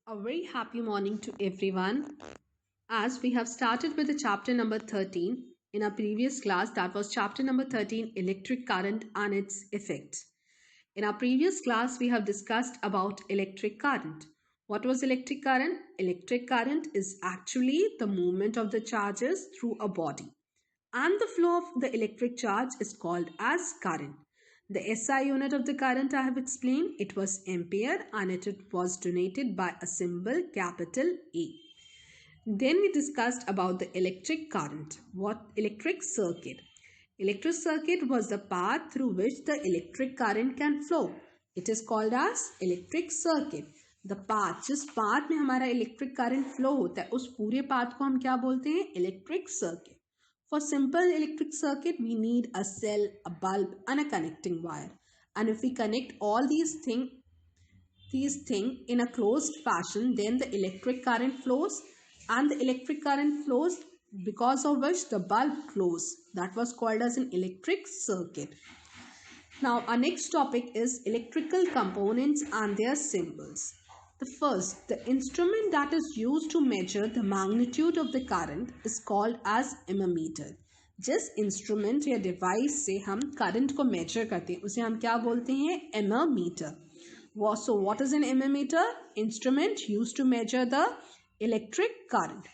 A very happy morning to everyone. As we have started with the chapter number 13 in our previous class, that was chapter number 13, electric current and its effects. In our previous class, we have discussed about electric current. What was electric current? Electric current is actually the movement of the charges through a body, and the flow of the electric charge is called as current. The SI unit of the current I have explained, it was ampere and it was denoted by a symbol capital A. Then we discussed about the electric current. What electric circuit? Electric circuit was the path through which the electric current can flow. It is called as electric circuit. The path, जिस path में हमारा electric current flow होता है, उस पूरे path को हम क्या बोलते हैं? Electric circuit. For simple electric circuit, we need a cell, a bulb, and a connecting wire. And if we connect all these things in a closed fashion, then the electric current flows, and the electric current flows because of which the bulb glows. That was called as an electric circuit. Now, our next topic is electrical components and their symbols. The instrument that is used to measure the magnitude of the current is called as ammeter. जिस instrument या device से हम current को major करते हैं उसे हम क्या बोलते हैं? ammeter. So what is an ammeter? Instrument used to measure the electric current.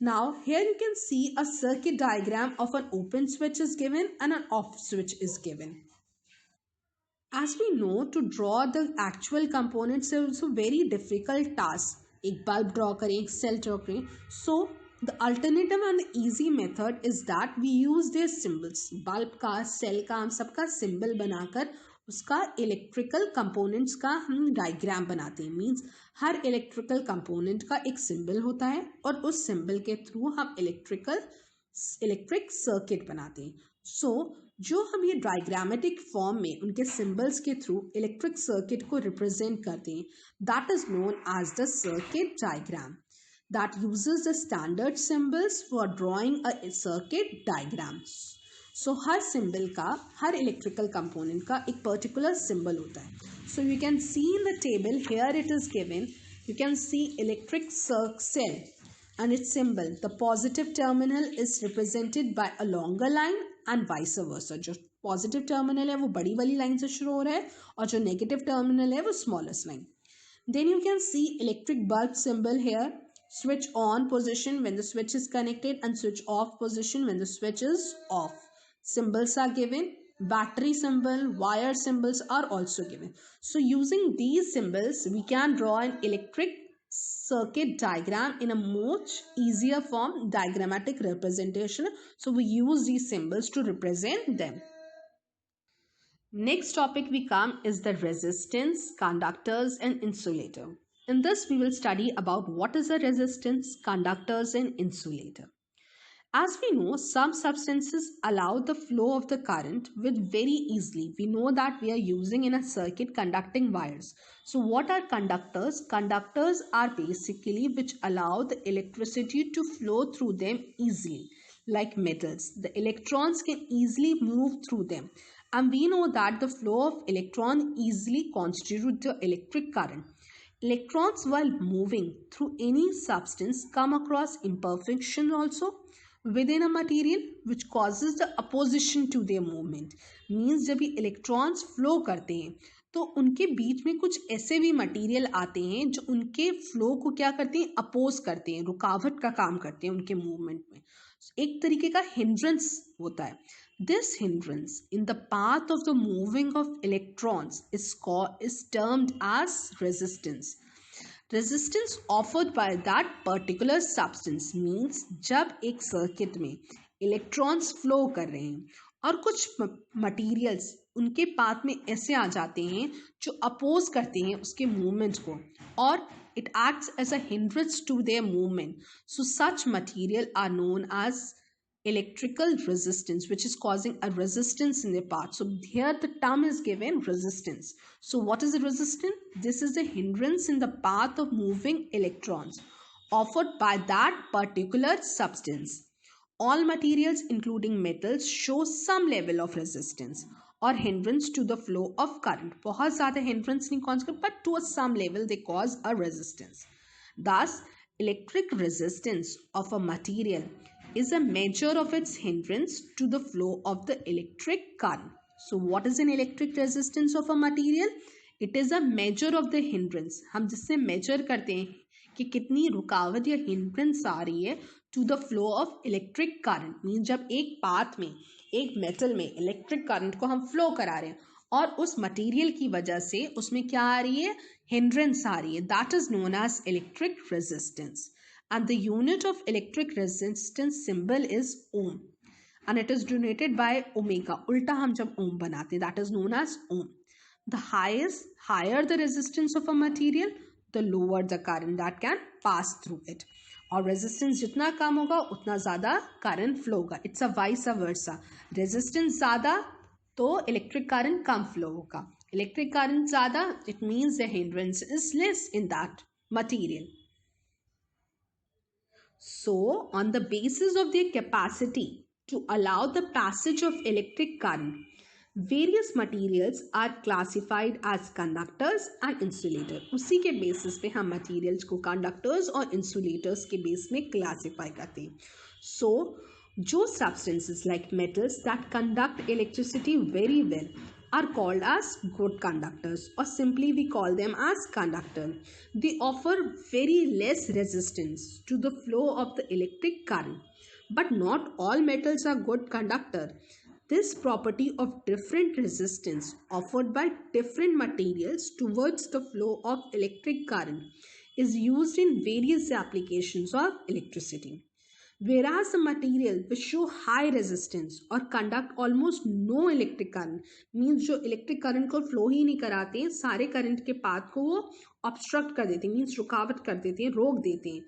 Now here you can see a circuit diagram of an open switch is given and an off switch is given. As we know, to draw the actual components is also very difficult task. एक bulb draw करें, एक cell draw करें. So the alternative and the easy method is that we use their symbols. Bulb का, cell का, हम सबका symbol बनाकर उसका electrical components का हम diagram बनाते हैं. Means हर electrical component का एक symbol होता है और उस symbol के through हम electric circuit बनाते हैं. So जो हम ये डायग्रामेटिक फॉर्म में उनके सिंबल्स के थ्रू इलेक्ट्रिक सर्किट को रिप्रेजेंट करते हैं, that is known as the circuit diagram. That uses the standard symbols for drawing a circuit diagram. So हर सिंबल का, हर इलेक्ट्रिकल कंपोनेंट का एक पर्टिकुलर सिंबल होता है. So you can see in the table, here it is given, you can see electric cell and its symbol. The positive terminal is represented by a longer line and vice versa. जो positive terminal है वो बड़ी वाली line से शुरू हो रहा है और जो negative terminal है वो smallest line. Then you can see electric bulb symbol here. Switch on position when the switch is connected and switch off position when the switch is off. Symbols are given. Battery symbol, wire symbols are also given. So using these symbols, we can draw an electric circuit diagram in a much easier form, diagrammatic representation. So we use these symbols to represent them. Next topic we come is the resistance, conductors and insulator. In this we will study about what is a resistance, conductors and insulator. As we know, some substances allow the flow of the current with very easily. We know that we are using in a circuit conducting wires. So what are conductors? Conductors are basically which allow the electricity to flow through them easily. Like metals, the electrons can easily move through them. And we know that the flow of electron easily constitutes the electric current. Electrons while moving through any substance come across imperfection also within a material which causes the opposition to their movement. Means जब ये electrons flow करते हैं तो उनके बीच में कुछ ऐसे भी मटेरियल आते हैं जो उनके फ्लो को क्या करते हैं? अपोज करते हैं, रुकावट का काम करते हैं उनके मूवमेंट में. एक तरीके का हिंड्रेंस होता है. This hindrance in the path of the moving of electrons is termed as resistance. Resistance offered by that particular substance means जब एक सर्किट में इलेक्ट्रॉन्स फ्लो कर रहे हैं और कुछ मटेरियल्स उनके पाथ में ऐसे आ जाते हैं जो अपोज करते हैं उसके मूवमेंट को और it acts as a hindrance to their movement. So such material are known as electrical resistance, which is causing a resistance in their path. So here the term is given resistance. So what is a resistance? This is a hindrance in the path of moving electrons offered by that particular substance. All materials including metals show some level of resistance or hindrance to the flow of current. बहुत ज़्यादा hindrance नहीं cause, but to some level they cause a resistance. Thus, electric resistance of a material is a measure of its hindrance to the flow of the electric current. So, what is an electric resistance of a material? It is a measure of the hindrance. हम जिससे measure करते हैं कि कितनी रुकावट या hindrance आ रही है to the flow of electric current. Means जब एक path में, एक metal में electric current को हम flow करा रहे हैं और उस मटेरियल की वजह से उसमें क्या आ रही है, हिंड्रेंस आ रही है, that is known as electric resistance. And the unit of electric resistance symbol is ohm and it is denoted by omega. उल्टा हम जब ओम बनाते हैं, that is known as ohm. The higher the resistance of a material, the lower the current that can pass through it. और resistance जितना कम होगा उतना ज़्यादा करंट फ्लो होगा. It's a vice versa. Resistance ज़्यादा तो इलेक्ट्रिक करंट कम flow होगा. इलेक्ट्रिक करंट ज़्यादा, it means the hindrance is less in that material. So, on the basis of their capacity to allow the passage of electric current, various materials are classified as conductors and insulators. उसी के basis पे हम materials को conductors और insulators के base में classify करते हैं. So, जो substances like metals that conduct electricity very well are called as good conductors, or simply we call them as conductor. They offer very less resistance to the flow of the electric current. But not all metals are good conductor. This property of different resistance offered by different materials towards the flow of electric current is used in various applications of electricity. Whereas the material which show high resistance or conduct almost no electric current, means जो electric current को flow ही नहीं कराते हैं, सारे current के path को वो obstruct कर देते हैं, means रुकावट कर देते हैं, रोक देते हैं.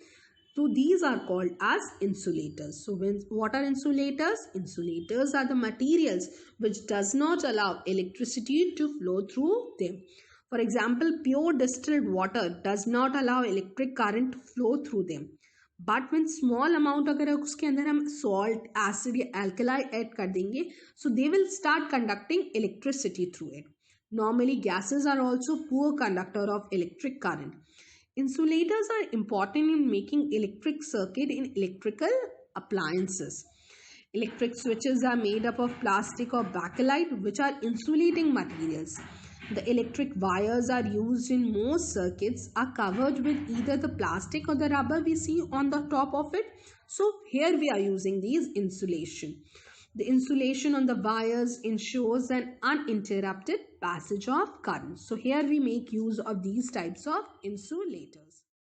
So these are called as insulators. So what are insulators? Insulators are the materials which does not allow electricity to flow through them. For example, pure distilled water does not allow electric current to flow through them. But when small amount अगर उसके अंदर हम salt, acid या alkali add कर देंगे, so they will start conducting electricity through it. Normally gases are also poor conductor of electric current. Insulators are important in making electric circuit in electrical appliances. Electric switches are made up of plastic or bakelite, which are insulating materials. The electric wires are used in most circuits are covered with either the plastic or the rubber we see on the top of it. So here we are using these insulation. The insulation on the wires ensures an uninterrupted passage of current. So here we make use of these types of insulators.